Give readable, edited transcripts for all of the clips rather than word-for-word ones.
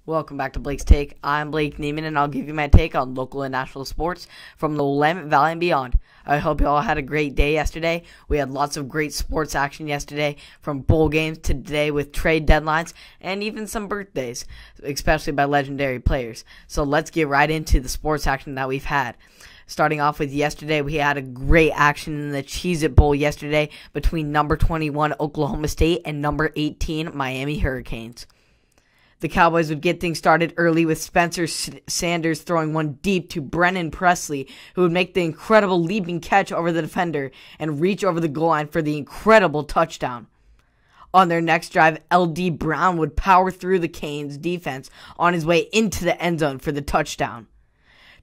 Welcome back to Blake's Take. I'm Blake Neiman, and I'll give you my take on local and national sports from the Willamette Valley and beyond. I hope you all had a great day yesterday. We had lots of great sports action yesterday, from bowl games to today with trade deadlines and even some birthdays, especially by legendary players. So let's get right into the sports action that we've had. Starting off with yesterday, we had a great action in the Cheez-It Bowl yesterday between number 21 Oklahoma State and number 18 Miami Hurricanes. The Cowboys would get things started early with Spencer Sanders throwing one deep to Brennan Presley, who would make the incredible leaping catch over the defender and reach over the goal line for the incredible touchdown. On their next drive, L.D. Brown would power through the Canes defense on his way into the end zone for the touchdown.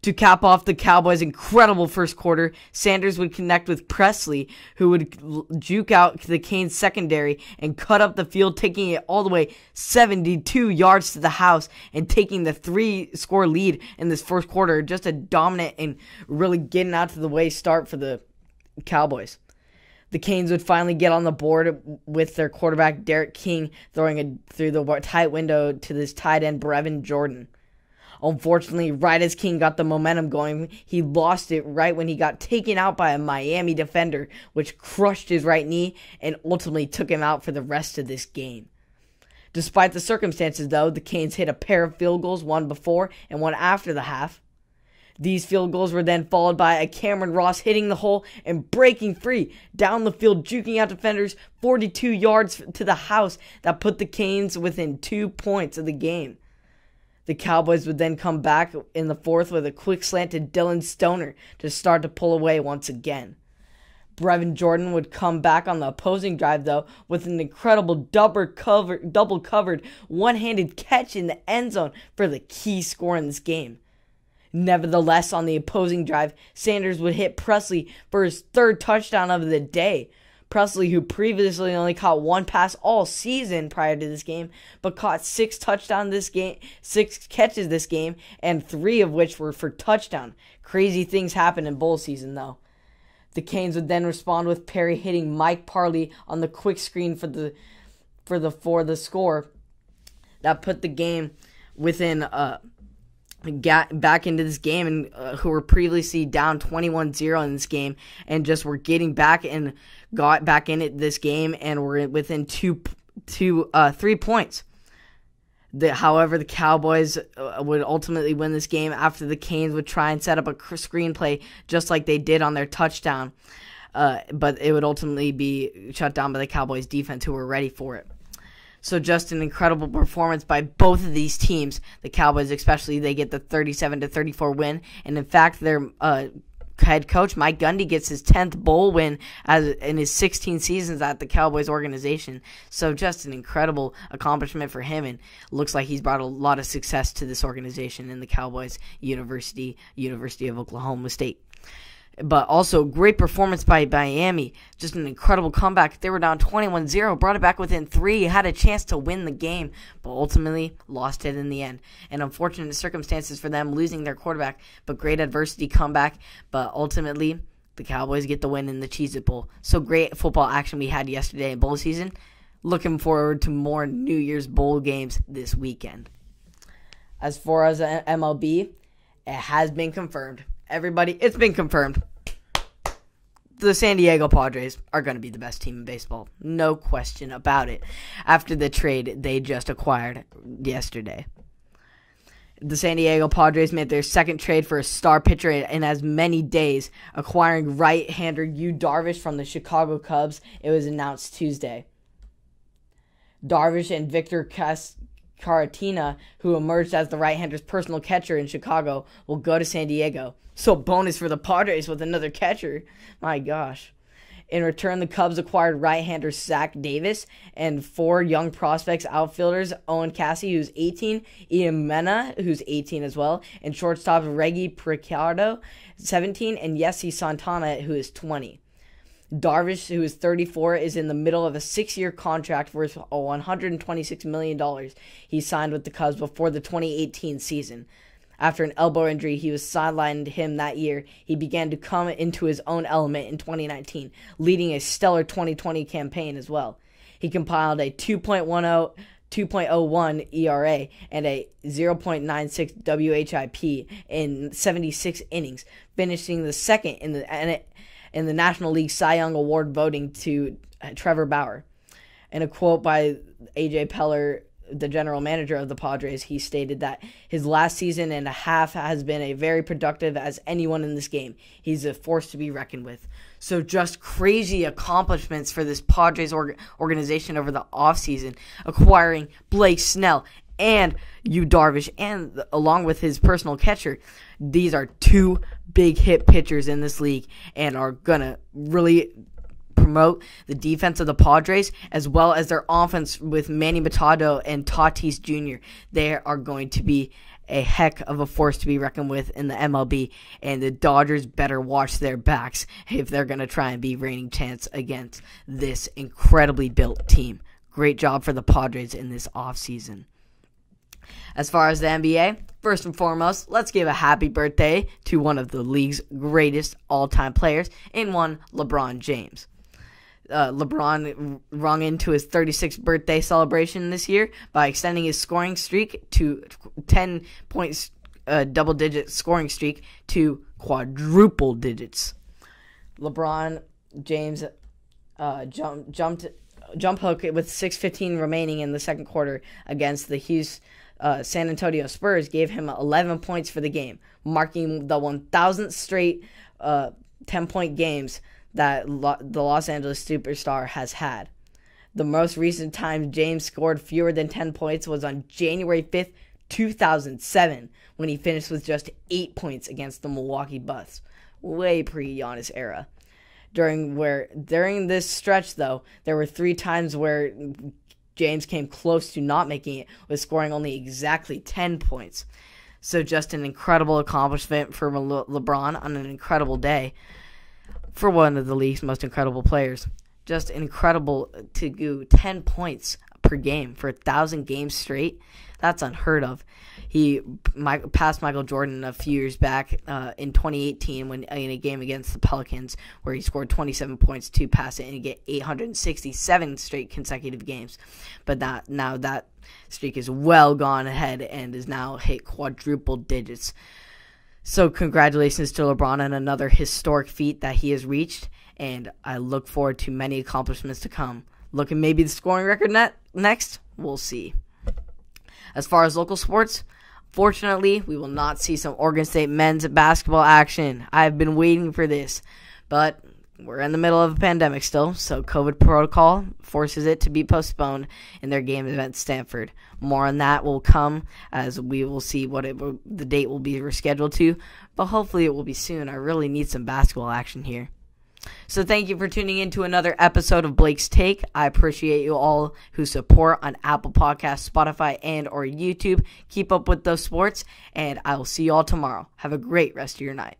To cap off the Cowboys' incredible first quarter, Sanders would connect with Presley, who would juke out the Canes secondary and cut up the field, taking it all the way 72 yards to the house and taking the 3-score lead in this first quarter. Just a dominant and really getting out to the way start for the Cowboys. The Canes would finally get on the board with their quarterback Derek King throwing through the tight window to this tight end Brevin Jordan. Unfortunately, right as King got the momentum going, he lost it right when he got taken out by a Miami defender, which crushed his right knee and ultimately took him out for the rest of this game. Despite the circumstances, though, the Canes hit a pair of field goals, one before and one after the half. These field goals were then followed by a Cameron Ross hitting the hole and breaking free down the field, juking out defenders 42 yards to the house that put the Canes within 2 points of the game. The Cowboys would then come back in the fourth with a quick slant to Dylan Stoner to start to pull away once again. Brevin Jordan would come back on the opposing drive, though, with an incredible double-covered one-handed catch in the end zone for the key score in this game. Nevertheless, on the opposing drive, Sanders would hit Presley for his third touchdown of the day. Presley, who previously only caught one pass all season prior to this game, but caught 6 catches this game, and 3 of which were for touchdown. Crazy things happen in bowl season, though. The Canes would then respond with Perry hitting Mike Parley on the quick screen for the score that put the game within back into this game, and who were previously down 21-0 in this game, and just were getting back and got back in it this game and were within 3 points. However, the Cowboys would ultimately win this game after the Canes would try and set up a screenplay just like they did on their touchdown, but it would ultimately be shut down by the Cowboys defense, who were ready for it. So just an incredible performance by both of these teams. The Cowboys especially, they get the 37-34 win. And in fact, their head coach, Mike Gundy, gets his 10th bowl win in his 16 seasons at the Cowboys organization. So just an incredible accomplishment for him, and looks like he's brought a lot of success to this organization in the Cowboys University of Oklahoma State. But also, great performance by Miami. Just an incredible comeback. They were down 21-0, brought it back within 3, had a chance to win the game, but ultimately lost it in the end. And unfortunate circumstances for them, losing their quarterback, but great adversity comeback. But ultimately, the Cowboys get the win in the Cheez-It Bowl. So great football action we had yesterday in bowl season. Looking forward to more New Year's bowl games this weekend. As far as MLB, it has been confirmed. Everybody, it's been confirmed. The San Diego Padres are going to be the best team in baseball. No question about it. After the trade they just acquired yesterday. The San Diego Padres made their second trade for a star pitcher in as many days, acquiring right-hander Yu Darvish from the Chicago Cubs. It was announced Tuesday. Darvish and Victor Caratina, who emerged as the right-hander's personal catcher in Chicago, will go to San Diego. So bonus for the Padres with another catcher. My gosh. In return, the Cubs acquired right-hander Zach Davis and 4 young prospects outfielders, Owen Cassey, who's 18, Ian Mena, who's 18 as well, and shortstop Reggie Pichardo, 17, and Yesy Santana, who is 20. Darvish, who is 34, is in the middle of a 6-year contract worth $126 million he signed with the Cubs before the 2018 season. After an elbow injury, he was sidelined him that year. He began to come into his own element in 2019, leading a stellar 2020 campaign as well. He compiled a 2.10 2.01 ERA, and a 0.96 WHIP in 76 innings, finishing the second in the National League Cy Young Award voting to Trevor Bauer. In a quote by A.J. Peller, the general manager of the Padres, he stated that his last season and a half has been as very productive as anyone in this game. He's a force to be reckoned with. So just crazy accomplishments for this Padres organization over the offseason, acquiring Blake Snell and Yu Darvish, and along with his personal catcher. These are two big hit pitchers in this league and are going to really promote the defense of the Padres as well as their offense with Manny Machado and Tatis Jr. They are going to be a heck of a force to be reckoned with in the MLB, and the Dodgers better watch their backs if they're going to try and be reigning champs against this incredibly built team. Great job for the Padres in this offseason. As far as the NBA, first and foremost, let's give a happy birthday to one of the league's greatest all-time players in one LeBron James. LeBron rung into his 36th birthday celebration this year by extending his scoring streak to 10 points, double-digit scoring streak to quadruple digits. LeBron James jump hook with 6:15 remaining in the second quarter against the San Antonio Spurs gave him 11 points for the game, marking the 1,000th straight 10-point games that the Los Angeles superstar has had. The most recent time James scored fewer than 10 points was on January 5th, 2007, when he finished with just 8 points against the Milwaukee Bucks, way pre-Giannis era. During this stretch, though, there were 3 times where James came close to not making it, with scoring only exactly 10 points. So just an incredible accomplishment for LeBron on an incredible day for one of the league's most incredible players. Just incredible to do 10 points per game for 1,000 games straight. That's unheard of. He passed Michael Jordan a few years back in 2018 when in a game against the Pelicans where he scored 27 points to pass it and get 867 straight consecutive games. But now that streak is well gone ahead and is now hit quadruple digits. So congratulations to LeBron on another historic feat that he has reached, and I look forward to many accomplishments to come. Looking maybe the scoring record next? We'll see. As far as local sports, fortunately, we will not see some Oregon State men's basketball action. I've been waiting for this, but we're in the middle of a pandemic still, so COVID protocol forces it to be postponed in their game event Stanford. More on that will come as we will see what the date will be rescheduled to, but hopefully it will be soon. I really need some basketball action here. So thank you for tuning in to another episode of Blake's Take. I appreciate you all who support on Apple Podcasts, Spotify, and or YouTube. Keep up with those sports, and I will see you all tomorrow. Have a great rest of your night.